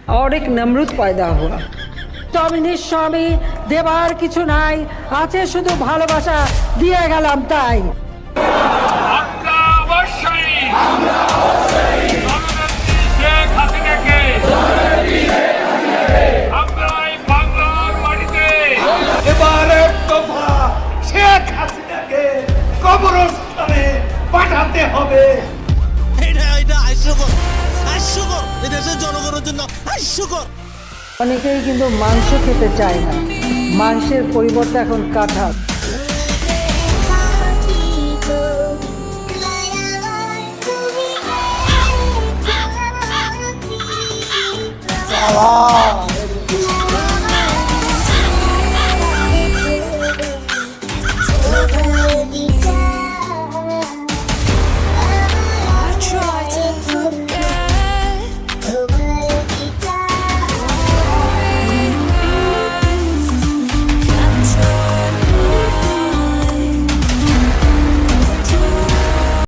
और एक नमरूद पैदा हुआ। তবে নিঃস্বামী দেবার কিছু নাই, আছে শুধু ভালোবাসা, দিয়ে গেলাম তাই। আমরা অবশ্যই শেখ হাসিনাকে আমরা এই বাংলার মাটিতে এবারের দফা শেখ হাসিনাকে কবরস্থানে পাঠাতে হবে। এটা হাস্যকর, হাস্যকর, এই দেশের জনগণের জন্য হাস্যকর। অনেকেই কিন্তু মাংস খেতে চায় না, মাংসের পরিবর্তে এখন কাঁঠাল। সালাম।